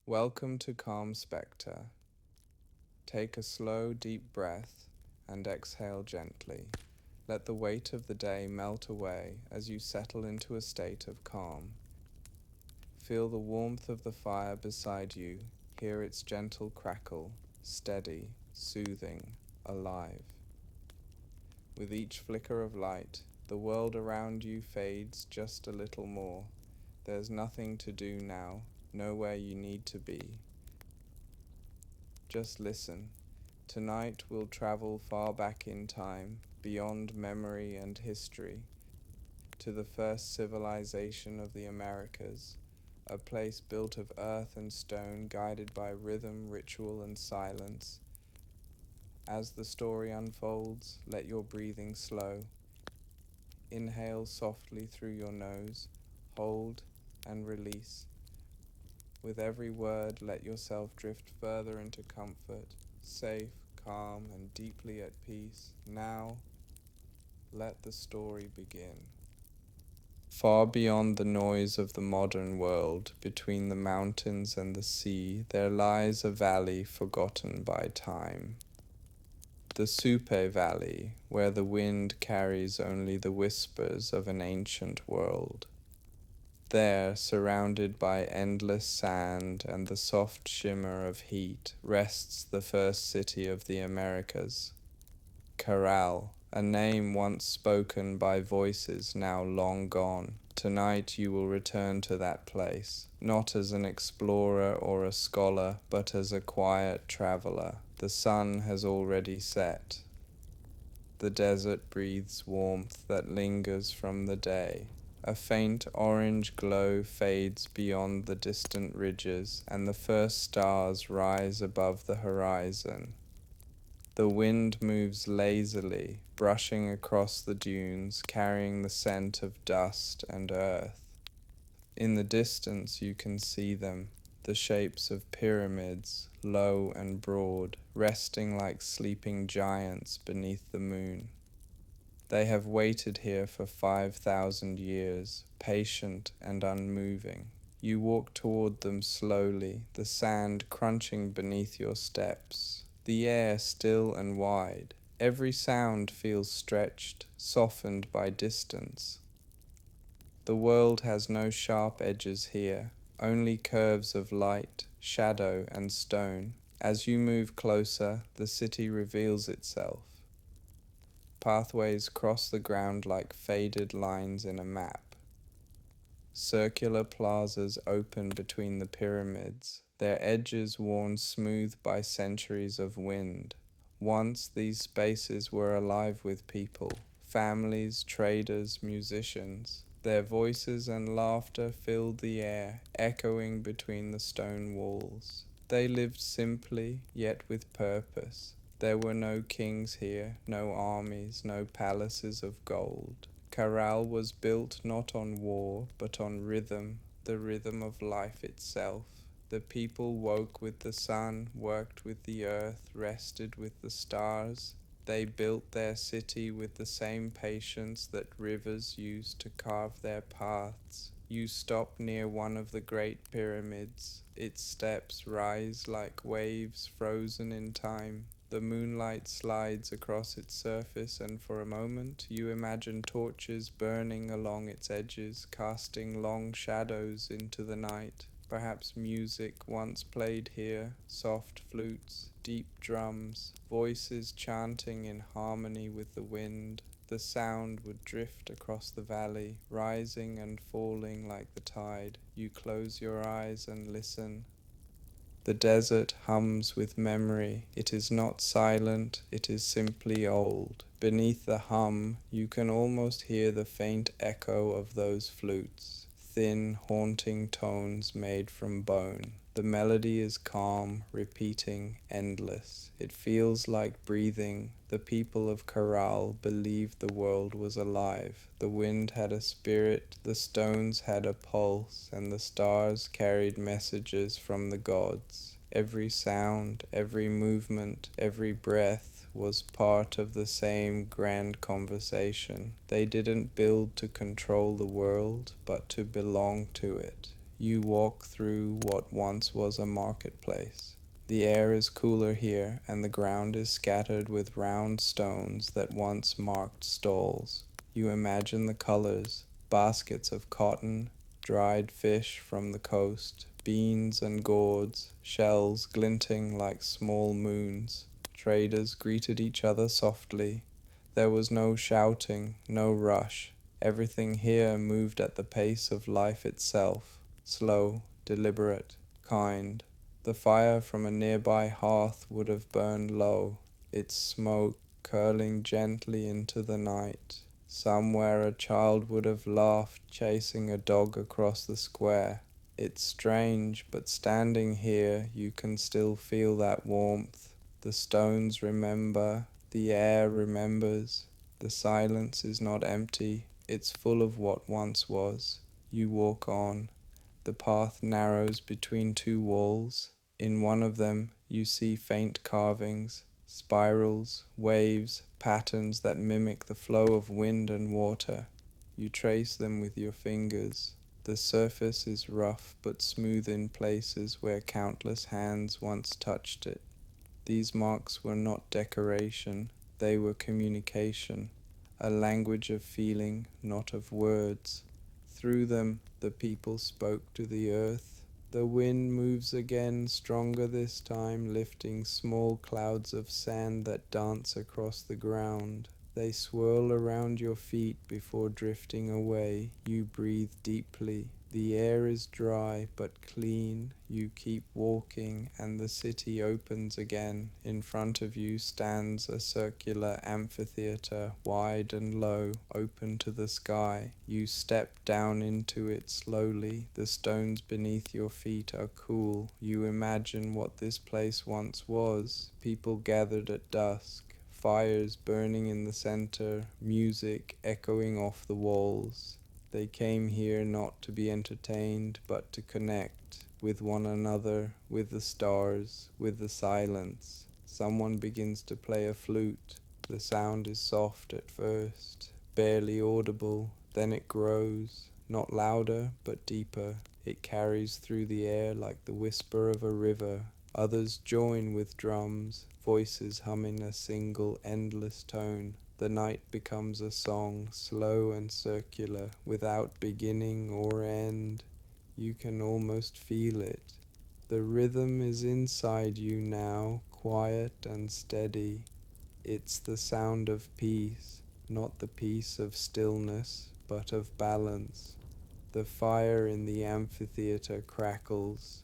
Welcome to CalmSpectre. Take a slow, deep breath and exhale gently. Let the weight of the day melt away as you settle into a state of calm. Feel the warmth of the fire beside you. Hear its gentle crackle, steady, soothing, alive. With each flicker of light, the world around you fades just a little more. There's nothing to do now, nowhere you need to be. Just listen. Tonight we'll travel far back in time, beyond memory and history, to the first civilization of the Americas, a place built of earth and stone, guided by rhythm, ritual, and silence. As the story unfolds, let your breathing slow. Inhale softly through your nose, hold and release. With every word, let yourself drift further into comfort, safe, calm, and deeply at peace. Now, let the story begin. Far beyond the noise of the modern world, between the mountains and the sea, there lies a valley forgotten by time. The Supe Valley, where the wind carries only the whispers of an ancient world. There, surrounded by endless sand and the soft shimmer of heat, rests the first city of the Americas. Caral, a name once spoken by voices now long gone. Tonight you will return to that place, not as an explorer or a scholar, but as a quiet traveler. The sun has already set. The desert breathes warmth that lingers from the day. A faint orange glow fades beyond the distant ridges, and the first stars rise above the horizon. The wind moves lazily, brushing across the dunes, carrying the scent of dust and earth. In the distance you can see them, the shapes of pyramids, low and broad, resting like sleeping giants beneath the moon. They have waited here for 5,000 years, patient and unmoving. You walk toward them slowly, the sand crunching beneath your steps, the air still and wide. Every sound feels stretched, softened by distance. The world has no sharp edges here, only curves of light, shadow, and stone. As you move closer, the city reveals itself. Pathways cross the ground like faded lines in a map. Circular plazas open between the pyramids, their edges worn smooth by centuries of wind. Once these spaces were alive with people, families, traders, musicians. Their voices and laughter filled the air, echoing between the stone walls. They lived simply, yet with purpose. There were no kings here, no armies, no palaces of gold. Caral was built not on war, but on rhythm, the rhythm of life itself. The people woke with the sun, worked with the earth, rested with the stars. They built their city with the same patience that rivers used to carve their paths. You stop near one of the great pyramids. Its steps rise like waves frozen in time. The moonlight slides across its surface, and for a moment you imagine torches burning along its edges, casting long shadows into the night. Perhaps music once played here, soft flutes, deep drums, voices chanting in harmony with the wind. The sound would drift across the valley, rising and falling like the tide. You close your eyes and listen. The desert hums with memory. It is not silent, it is simply old. Beneath the hum, you can almost hear the faint echo of those flutes, thin, haunting tones made from bone. The melody is calm, repeating, endless. It feels like breathing. The people of Caral believed the world was alive. The wind had a spirit, the stones had a pulse, and the stars carried messages from the gods. Every sound, every movement, every breath was part of the same grand conversation. They didn't build to control the world, but to belong to it. you walk through what once was a marketplace. The air is cooler here, and the ground is scattered with round stones that once marked stalls. You imagine the colors, baskets of cotton, dried fish from the coast, beans and gourds, shells glinting like small moons. Traders greeted each other softly. There was no shouting, no rush. Everything here moved at the pace of life itself, slow, deliberate, kind. The fire from a nearby hearth would have burned low, its smoke curling gently into the night. Somewhere a child would have laughed chasing a dog across the square. It's strange, but standing here you can still feel that warmth. The stones remember, the air remembers. The silence is not empty, it's full of what once was. You walk on. The path narrows between two walls. In one of them you see faint carvings, spirals, waves, patterns that mimic the flow of wind and water. You trace them with your fingers. The surface is rough but smooth in places where countless hands once touched it. These marks were not decoration, they were communication, a language of feeling, not of words. Through them, the people spoke to the earth. The wind moves again, stronger this time, lifting small clouds of sand that dance across the ground. They swirl around your feet before drifting away. You breathe deeply. The air is dry but clean. You keep walking, and the city opens again. In front of you stands a circular amphitheater, wide and low, open to the sky. You step down into it slowly. The stones beneath your feet are cool. You imagine what this place once was. People gathered at dusk. Fires burning in the center, music echoing off the walls. They came here not to be entertained, but to connect with one another, with the stars, with the silence. Someone begins to play a flute. The sound is soft at first, barely audible, then it grows, not louder, but deeper. It carries through the air like the whisper of a river. Others join with drums, voices humming a single endless tone. The night becomes a song, slow and circular, without beginning or end. You can almost feel it. The rhythm is inside you now, quiet and steady. It's the sound of peace, not the peace of stillness, but of balance. The fire in the amphitheater crackles.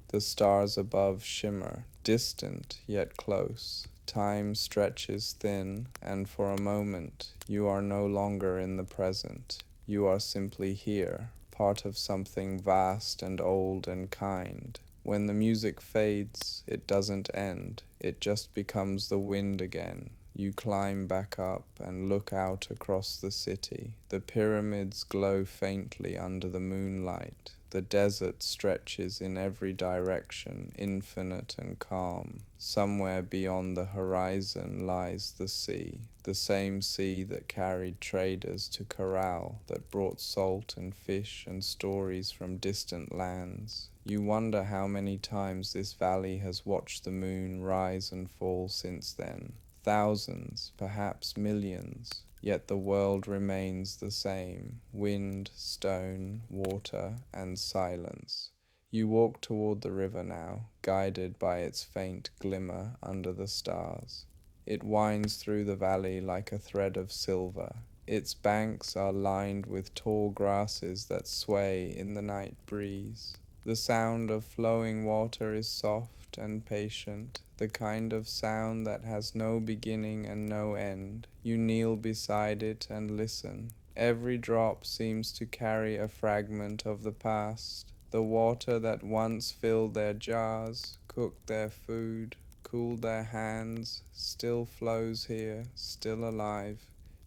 The stars above shimmer, distant yet close. Time stretches thin, and for a moment you are no longer in the present. You are simply here, part of something vast and old and kind. When the music fades, it doesn't end. It just becomes the wind again. You climb back up and look out across the city. The pyramids glow faintly under the moonlight. The desert stretches in every direction, infinite and calm. Somewhere beyond the horizon lies the sea, the same sea that carried traders to Caral, that brought salt and fish and stories from distant lands. You wonder how many times this valley has watched the moon rise and fall since then. Thousands, perhaps millions. Yet the world remains the same, wind, stone, water, and silence. You walk toward the river now, guided by its faint glimmer under the stars. It winds through the valley like a thread of silver. Its banks are lined with tall grasses that sway in the night breeze. The sound of flowing water is soft and patient, the kind of sound that has no beginning and no end. You kneel beside it and listen. Every drop seems to carry a fragment of the past. The water that once filled their jars, cooked their food, cooled their hands, still flows here, still alive.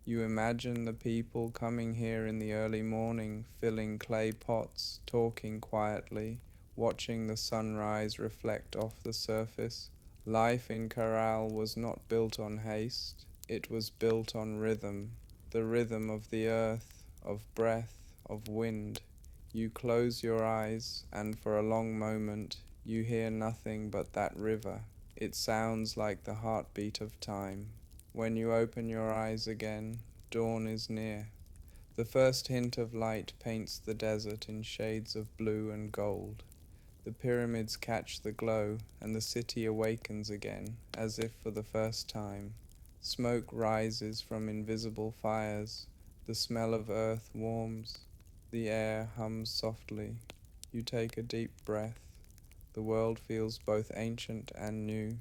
You imagine the people coming here in the early morning, filling clay pots, talking quietly, watching the sunrise reflect off the surface. Life in Caral was not built on haste, it was built on rhythm, the rhythm of the earth, of breath, of wind. You close your eyes, and for a long moment you hear nothing but that river. It sounds like the heartbeat of time. When you open your eyes again, dawn is near. The first hint of light paints the desert in shades of blue and gold. The pyramids catch the glow, and the city awakens again, as if for the first time. Smoke rises from invisible fires. The smell of earth warms. The air hums softly. You take a deep breath. The world feels both ancient and new.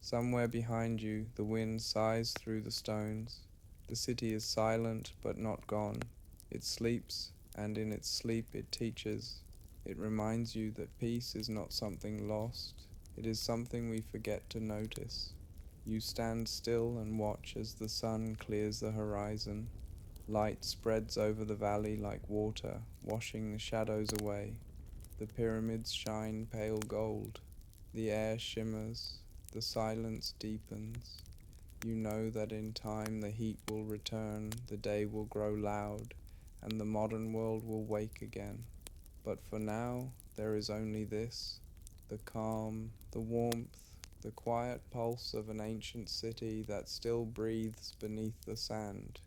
Somewhere behind you, the wind sighs through the stones. The city is silent but not gone. It sleeps, and in its sleep it teaches. It reminds you that peace is not something lost. It is something we forget to notice. You stand still and watch as the sun clears the horizon. Light spreads over the valley like water, washing the shadows away. The pyramids shine pale gold. The air shimmers. The silence deepens. You know that in time the heat will return, the day will grow loud, and the modern world will wake again. But for now, there is only this: the calm, the warmth, the quiet pulse of an ancient city that still breathes beneath the sand.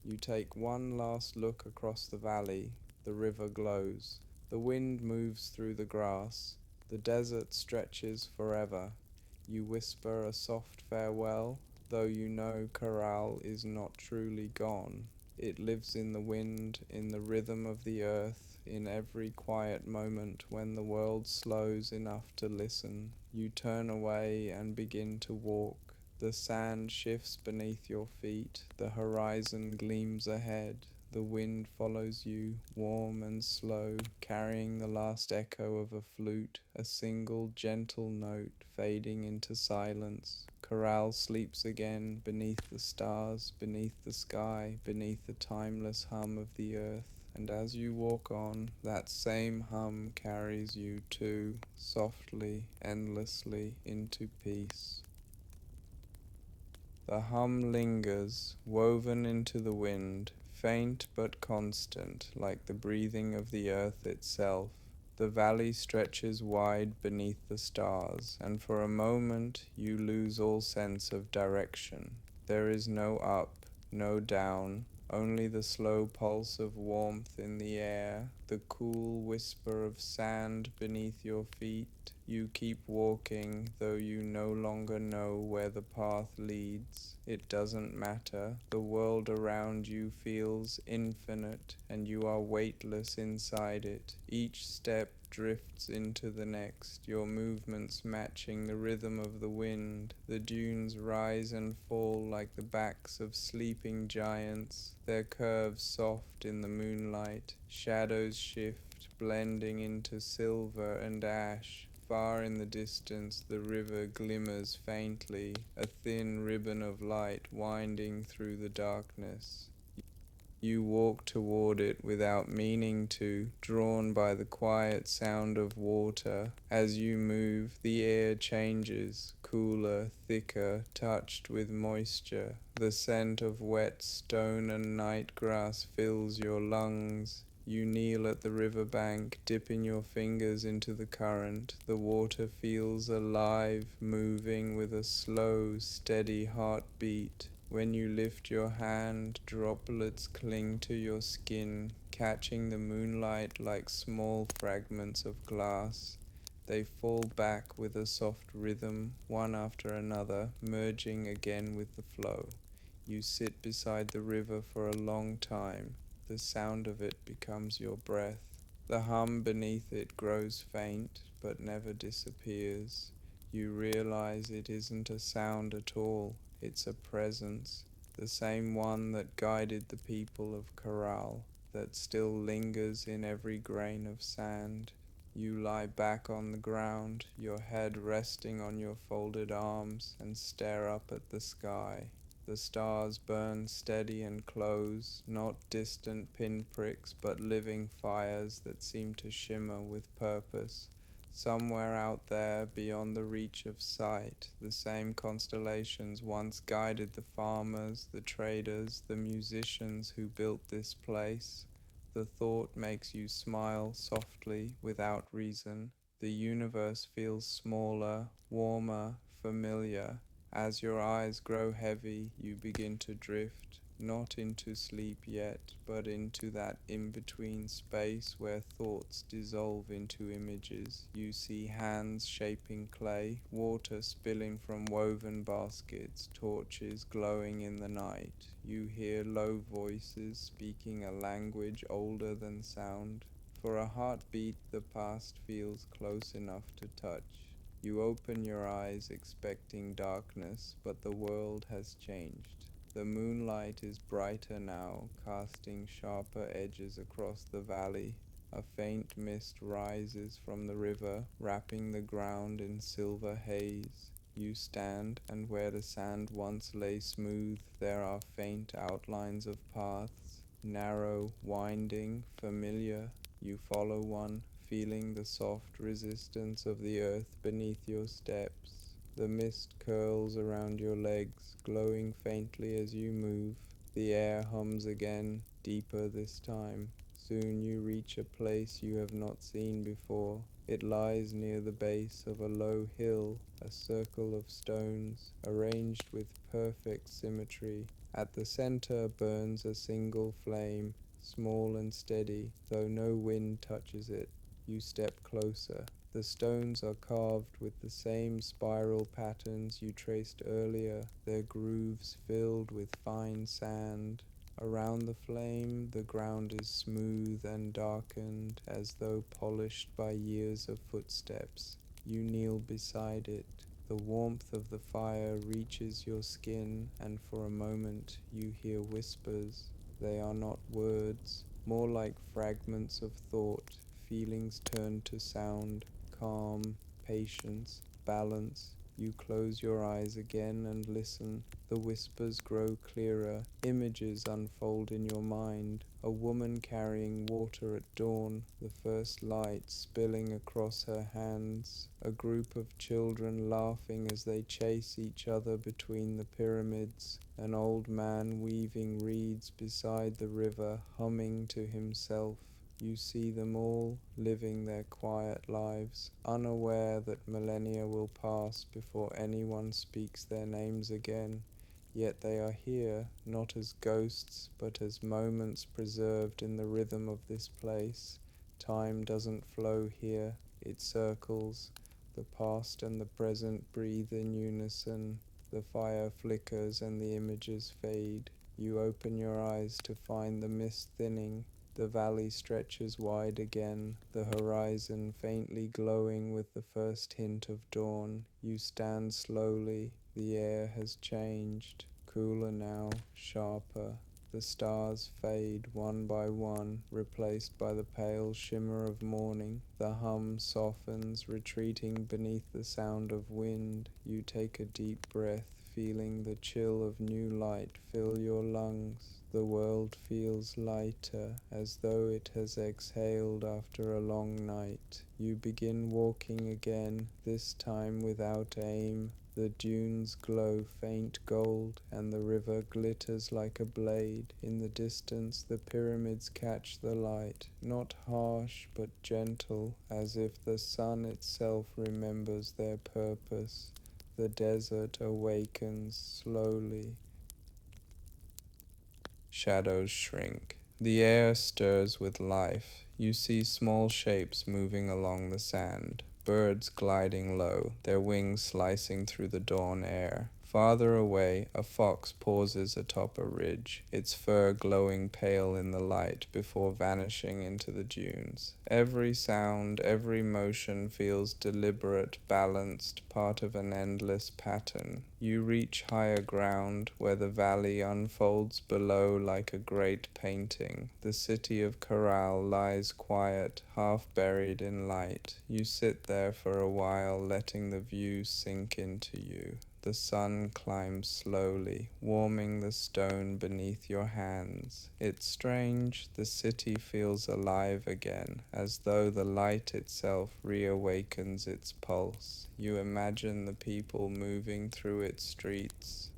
You take one last look across the valley. The river glows. The wind moves through the grass. The desert stretches forever. You whisper a soft farewell, though you know Caral is not truly gone. It lives in the wind, in the rhythm of the earth, in every quiet moment when the world slows enough to listen. You turn away and begin to walk. The sand shifts beneath your feet. The horizon gleams ahead. The wind follows you, warm and slow, carrying the last echo of a flute, a single gentle note fading into silence. Caral sleeps again beneath the stars, beneath the sky, beneath the timeless hum of the earth. And as you walk on, that same hum carries you too, softly, endlessly, into peace. The hum lingers, woven into the wind, faint but constant, like the breathing of the earth itself. The valley stretches wide beneath the stars, and for a moment you lose all sense of direction. There is no up, no down, only the slow pulse of warmth in the air, the cool whisper of sand beneath your feet. You keep walking, though you no longer know where the path leads. It doesn't matter. The world around you feels infinite, and you are weightless inside it. Each step drifts into the next, your movements matching the rhythm of the wind. The dunes rise and fall like the backs of sleeping giants, their curves soft in the moonlight. Shadows shift, blending into silver and ash. Far in the distance, the river glimmers faintly, a thin ribbon of light winding through the darkness. You walk toward it without meaning to, drawn by the quiet sound of water. As you move, the air changes, cooler, thicker, touched with moisture. The scent of wet stone and night grass fills your lungs. You kneel at the riverbank, dipping your fingers into the current. The water feels alive, moving with a slow, steady heartbeat. When you lift your hand, droplets cling to your skin, catching the moonlight like small fragments of glass. They fall back with a soft rhythm, one after another, merging again with the flow. You sit beside the river for a long time. The sound of it becomes your breath. The hum beneath it grows faint, but never disappears. You realize it isn't a sound at all. It's a presence, the same one that guided the people of Caral, that still lingers in every grain of sand. You lie back on the ground, your head resting on your folded arms, and stare up at the sky. The stars burn steady and close, not distant pinpricks, but living fires that seem to shimmer with purpose. Somewhere out there, beyond the reach of sight, the same constellations once guided the farmers, the traders, the musicians who built this place. The thought makes you smile softly without reason. The universe feels smaller, warmer, familiar. As your eyes grow heavy, you begin to drift, not into sleep yet, but into that in-between space where thoughts dissolve into images. You see hands shaping clay, water spilling from woven baskets, torches glowing in the night. You hear low voices speaking a language older than sound. For a heartbeat, the past feels close enough to touch. You open your eyes expecting darkness, but the world has changed. The moonlight is brighter now, casting sharper edges across the valley. A faint mist rises from the river, wrapping the ground in silver haze. You stand, and where the sand once lay smooth, there are faint outlines of paths, narrow, winding, familiar. You follow one, feeling the soft resistance of the earth beneath your steps. The mist curls around your legs, glowing faintly as you move. The air hums again, deeper this time. Soon you reach a place you have not seen before. It lies near the base of a low hill, a circle of stones, arranged with perfect symmetry. At the center burns a single flame, small and steady, though no wind touches it. You step closer. The stones are carved with the same spiral patterns you traced earlier, their grooves filled with fine sand. Around the flame, the ground is smooth and darkened, as though polished by years of footsteps. You kneel beside it. The warmth of the fire reaches your skin, and for a moment you hear whispers. They are not words, more like fragments of thought, feelings turned to sound, calm, patience, balance. You close your eyes again and listen. The whispers grow clearer. Images unfold in your mind. A woman carrying water at dawn, the first light spilling across her hands. A group of children laughing as they chase each other between the pyramids. An old man weaving reeds beside the river, humming to himself. You see them all living their quiet lives, unaware that millennia will pass before anyone speaks their names again. Yet they are here, not as ghosts, but as moments preserved in the rhythm of this place. Time doesn't flow here, it circles. The past and the present breathe in unison. The fire flickers and the images fade. You open your eyes to find the mist thinning. The valley stretches wide again, the horizon faintly glowing with the first hint of dawn. You stand slowly. The air has changed, cooler now, sharper. The stars fade one by one, replaced by the pale shimmer of morning. The hum softens, retreating beneath the sound of wind. You take a deep breath, feeling the chill of new light fill your lungs. The world feels lighter, as though it has exhaled after a long night. You begin walking again, this time without aim. The dunes glow faint gold, and the river glitters like a blade. In the distance, the pyramids catch the light, not harsh but gentle, as if the sun itself remembers their purpose. The desert awakens slowly. Shadows shrink. The air stirs with life. You see small shapes moving along the sand, birds gliding low, their wings slicing through the dawn air. Farther away, a fox pauses atop a ridge, its fur glowing pale in the light before vanishing into the dunes. Every sound, every motion feels deliberate, balanced, part of an endless pattern. You reach higher ground, where the valley unfolds below like a great painting. The city of Caral lies quiet, half buried in light. You sit there for a while, letting the view sink into you. The sun climbs slowly, warming the stone beneath your hands. It's strange, the city feels alive again, as though the light itself reawakens its pulse. You imagine the people moving through its streets,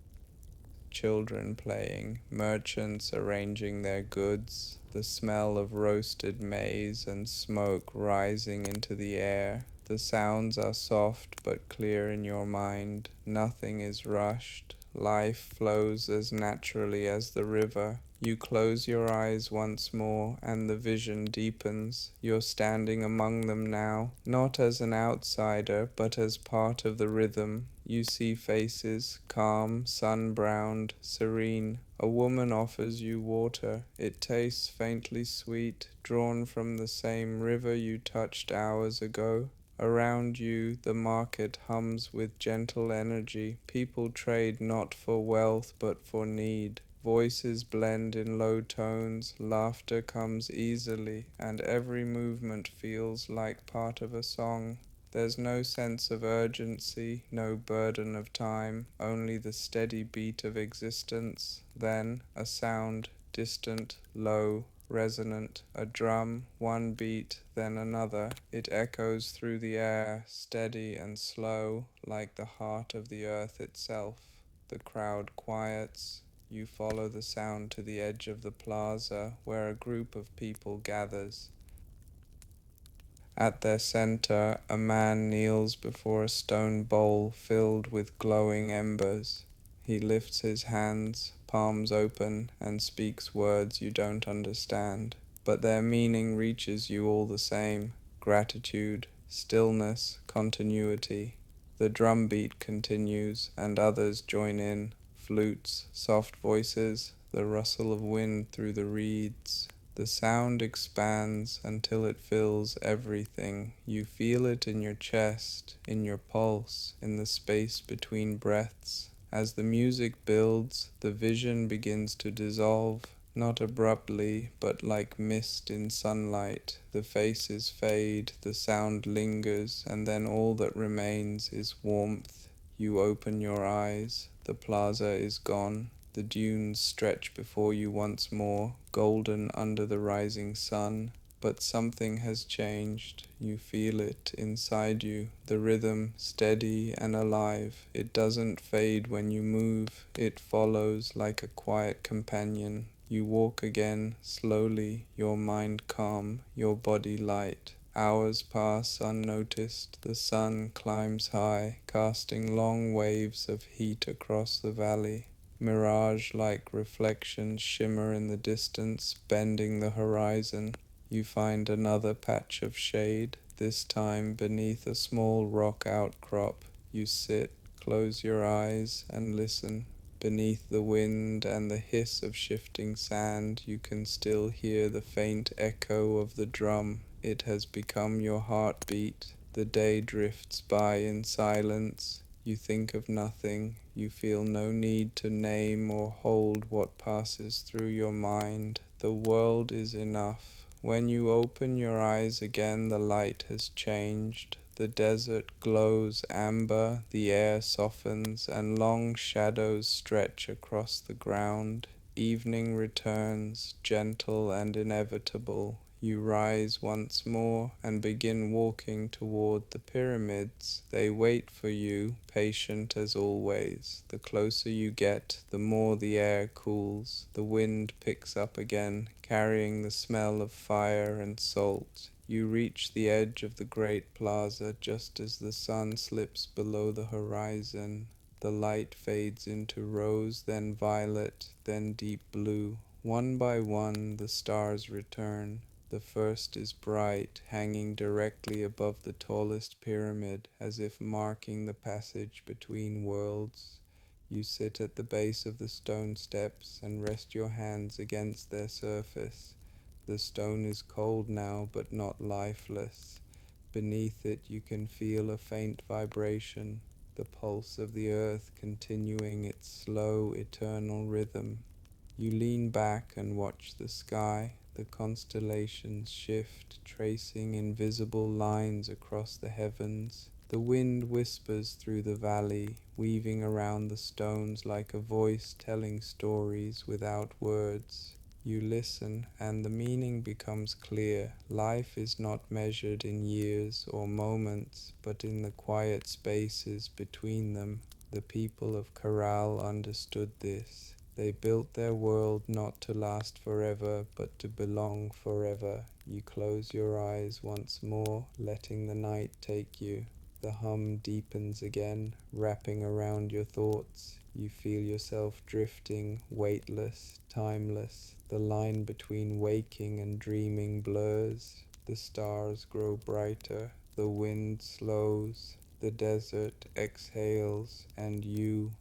children playing, merchants arranging their goods. the smell of roasted maize and smoke rising into the air. The sounds are soft but clear in your mind. Nothing is rushed. Life flows as naturally as the river. You close your eyes once more, and the vision deepens. You're standing among them now, not as an outsider, but as part of the rhythm. You see faces, calm, sun-browned, serene. A woman offers you water. It tastes faintly sweet, drawn from the same river you touched hours ago. Around you, the market hums with gentle energy. People trade not for wealth but for need. Voices blend in low tones, laughter comes easily, and every movement feels like part of a song. There's no sense of urgency, no burden of time, only the steady beat of existence. Then a sound, distant, low, resonant, a drum, one beat, then another. It echoes through the air, steady and slow, like the heart of the earth itself. The crowd quiets. You follow the sound to the edge of the plaza, where a group of people gathers. At their center, a man kneels before a stone bowl filled with glowing embers. He lifts his hands, palms open, and speaks words you don't understand, but their meaning reaches you all the same. Gratitude, stillness, continuity. The drumbeat continues, and others join in. Flutes, soft voices, the rustle of wind through the reeds. The sound expands until it fills everything. You feel it in your chest, in your pulse, in the space between breaths. As the music builds, the vision begins to dissolve, not abruptly, but like mist in sunlight. The faces fade, the sound lingers, and then all that remains is warmth. You open your eyes. The plaza is gone. The dunes stretch before you once more, golden under the rising sun. But something has changed. You feel it inside you, the rhythm, steady and alive. It doesn't fade when you move. It follows like a quiet companion. You walk again, slowly, your mind calm, your body light. Hours pass unnoticed. The sun climbs high, casting long waves of heat across the valley. Mirage-like reflections shimmer in the distance, bending the horizon. You find another patch of shade, this time beneath a small rock outcrop. You sit, close your eyes, and listen. Beneath the wind and the hiss of shifting sand, you can still hear the faint echo of the drum. It has become your heartbeat. The day drifts by in silence. You think of nothing. You feel no need to name or hold what passes through your mind. The world is enough. When you open your eyes again, the light has changed. The desert glows amber, the air softens, and long shadows stretch across the ground. Evening returns, gentle and inevitable. You rise once more and begin walking toward the pyramids. They wait for you, patient as always. The closer you get, the more the air cools. The wind picks up again, carrying the smell of fire and salt. You reach the edge of the great plaza just as the sun slips below the horizon. The light fades into rose, then violet, then deep blue. One by one, the stars return. The first is bright, hanging directly above the tallest pyramid, as if marking the passage between worlds. You sit at the base of the stone steps and rest your hands against their surface. The stone is cold now, but not lifeless. Beneath it you can feel a faint vibration, the pulse of the earth continuing its slow, eternal rhythm. You lean back and watch the sky. The constellations shift, tracing invisible lines across the heavens. The wind whispers through the valley, weaving around the stones like a voice telling stories without words. You listen, and the meaning becomes clear. Life is not measured in years or moments, but in the quiet spaces between them. The people of Caral understood this. They built their world not to last forever, but to belong forever. You close your eyes once more, letting the night take you. The hum deepens again, wrapping around your thoughts. You feel yourself drifting, weightless, timeless. The line between waking and dreaming blurs. The stars grow brighter, the wind slows, the desert exhales, and you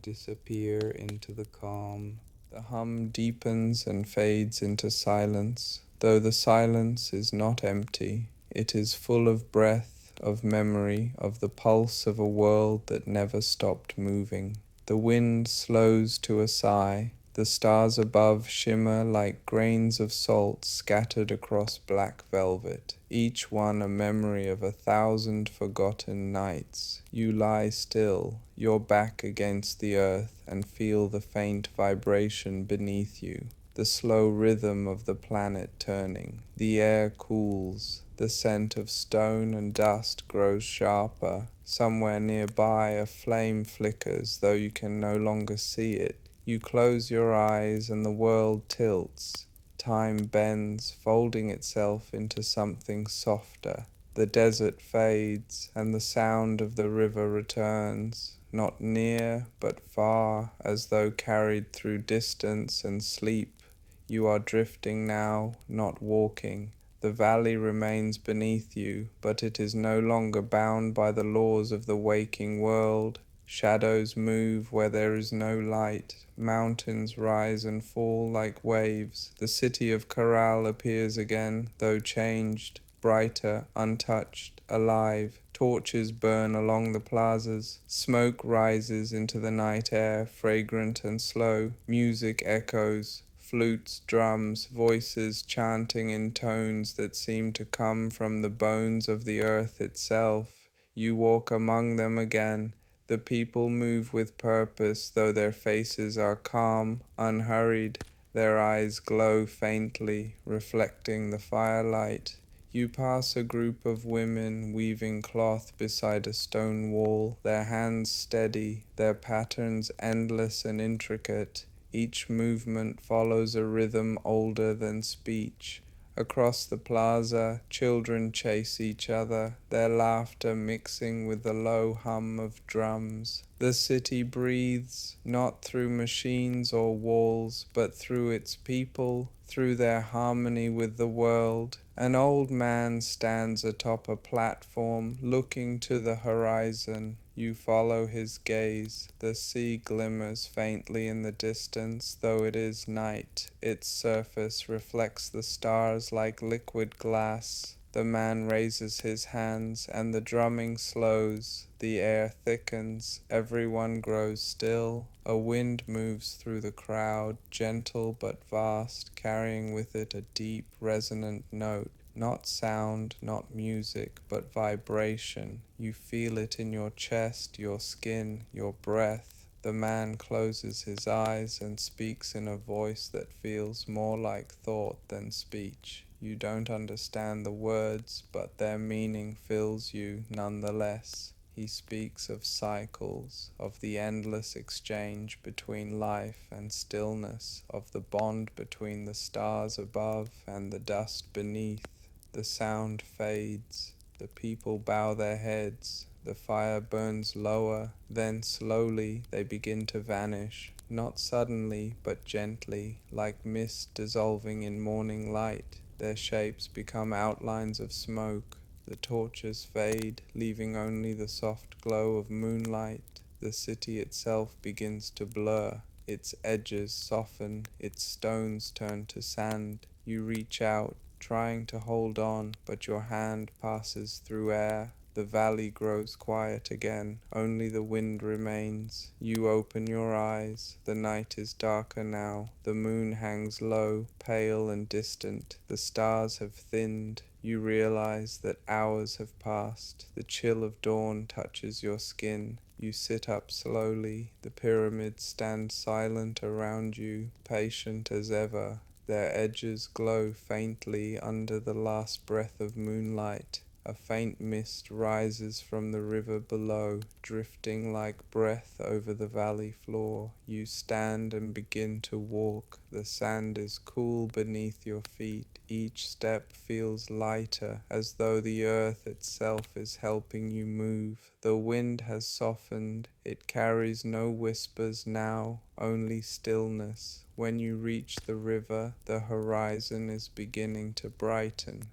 disappear into the calm. The hum deepens and fades into silence, though the silence is not empty. It is full of breath, of memory, of the pulse of a world that never stopped moving. The wind slows to a sigh. The stars above shimmer like grains of salt scattered across black velvet, each one a memory of 1,000 forgotten nights. You lie still, your back against the earth, and feel the faint vibration beneath you, the slow rhythm of the planet turning. The air cools, the scent of stone and dust grows sharper. Somewhere nearby a flame flickers, though you can no longer see it. You close your eyes and the world tilts. Time bends, folding itself into something softer. The desert fades, and the sound of the river returns, not near, but far, as though carried through distance and sleep. You are drifting now, not walking. The valley remains beneath you, but it is no longer bound by the laws of the waking world. Shadows move where there is no light. Mountains rise and fall like waves. The city of Caral appears again, though changed, brighter, untouched, alive. Torches burn along the plazas. Smoke rises into the night air, fragrant and slow. Music echoes. Flutes, drums, voices chanting in tones that seem to come from the bones of the earth itself. You walk among them again. The people move with purpose, though their faces are calm, unhurried. Their eyes glow faintly, reflecting the firelight. You pass a group of women weaving cloth beside a stone wall, their hands steady, their patterns endless and intricate. Each movement follows a rhythm older than speech. Across the plaza, children chase each other, their laughter mixing with the low hum of drums. The city breathes, not through machines or walls, but through its people, through their harmony with the world. An old man stands atop a platform, looking to the horizon. You follow his gaze. The sea glimmers faintly in the distance, though it is night. Its surface reflects the stars like liquid glass. The man raises his hands, and the drumming slows. The air thickens. Everyone grows still. A wind moves through the crowd, gentle but vast, carrying with it a deep, resonant note. Not sound, not music, but vibration. You feel it in your chest, your skin, your breath. The man closes his eyes and speaks in a voice that feels more like thought than speech. You don't understand the words, but their meaning fills you nonetheless. He speaks of cycles, of the endless exchange between life and stillness, of the bond between the stars above and the dust beneath. The sound fades. The people bow their heads. The fire burns lower. Then slowly they begin to vanish. Not suddenly, but gently, like mist dissolving in morning light. Their shapes become outlines of smoke. The torches fade, leaving only the soft glow of moonlight. The city itself begins to blur. Its edges soften, its stones turn to sand. You reach out, trying to hold on, but your hand passes through air. The valley grows quiet again, only the wind remains. You open your eyes. The night is darker now. The moon hangs low, pale and distant. The stars have thinned. You realize that hours have passed. The chill of dawn touches your skin. You sit up slowly. The pyramids stand silent around you, patient as ever. Their edges glow faintly under the last breath of moonlight. A faint mist rises from the river below, drifting like breath over the valley floor. You stand and begin to walk. The sand is cool beneath your feet. Each step feels lighter, as though the earth itself is helping you move. The wind has softened. It carries no whispers now, only stillness. When you reach the river, the horizon is beginning to brighten.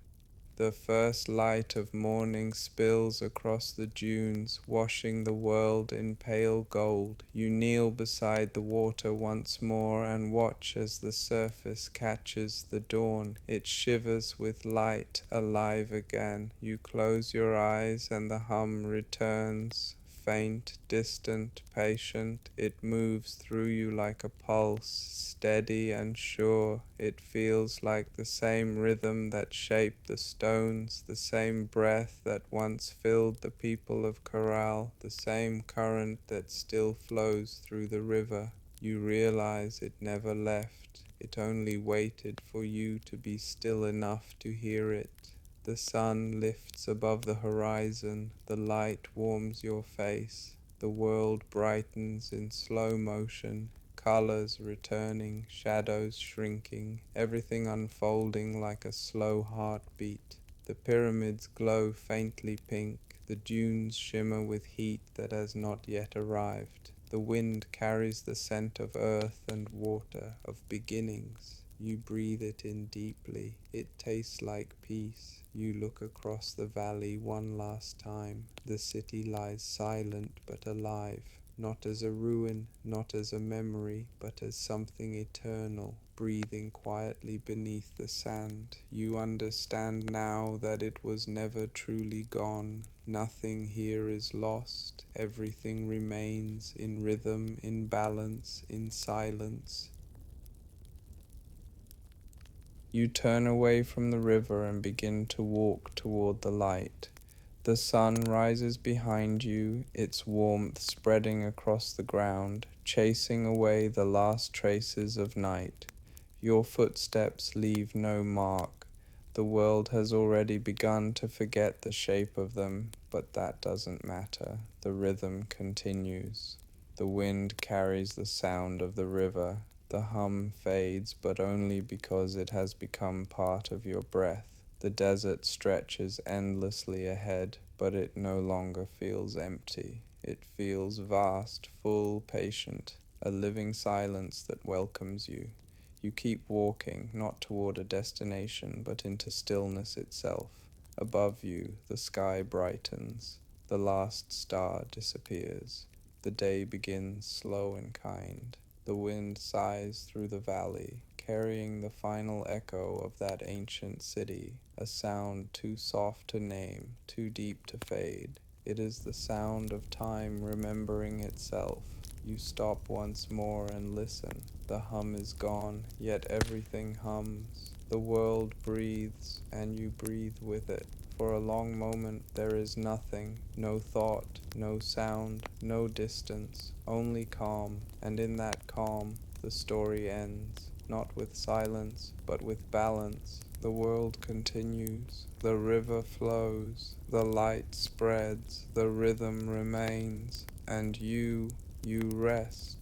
The first light of morning spills across the dunes, washing the world in pale gold. You kneel beside the water once more and watch as the surface catches the dawn. It shivers with light, alive again. You close your eyes and the hum returns. Faint, distant, patient, it moves through you like a pulse, steady and sure. It feels like the same rhythm that shaped the stones, the same breath that once filled the people of Caral, the same current that still flows through the river. You realize it never left. It only waited for you to be still enough to hear it. The sun lifts above the horizon, the light warms your face, the world brightens in slow motion, colors returning, shadows shrinking, everything unfolding like a slow heartbeat. The pyramids glow faintly pink, the dunes shimmer with heat that has not yet arrived. The wind carries the scent of earth and water, of beginnings. You breathe it in deeply. It tastes like peace. You look across the valley one last time. The city lies silent but alive, not as a ruin, not as a memory, but as something eternal, breathing quietly beneath the sand. You understand now that it was never truly gone. Nothing here is lost. Everything remains in rhythm, in balance, in silence. You turn away from the river and begin to walk toward the light. The sun rises behind you, its warmth spreading across the ground, chasing away the last traces of night. Your footsteps leave no mark. The world has already begun to forget the shape of them, but that doesn't matter. The rhythm continues. The wind carries the sound of the river. The hum fades, but only because it has become part of your breath. The desert stretches endlessly ahead, but it no longer feels empty. It feels vast, full, patient, a living silence that welcomes you. You keep walking, not toward a destination, but into stillness itself. Above you, the sky brightens. The last star disappears. The day begins slow and kind. The wind sighs through the valley, carrying the final echo of that ancient city, a sound too soft to name, too deep to fade. It is the sound of time remembering itself. You stop once more and listen. The hum is gone, yet everything hums. The world breathes, and you breathe with it. For a long moment there is nothing, no thought, no sound, no distance, only calm, and in that calm the story ends, not with silence, but with balance. The world continues, the river flows, the light spreads, the rhythm remains, and you rest.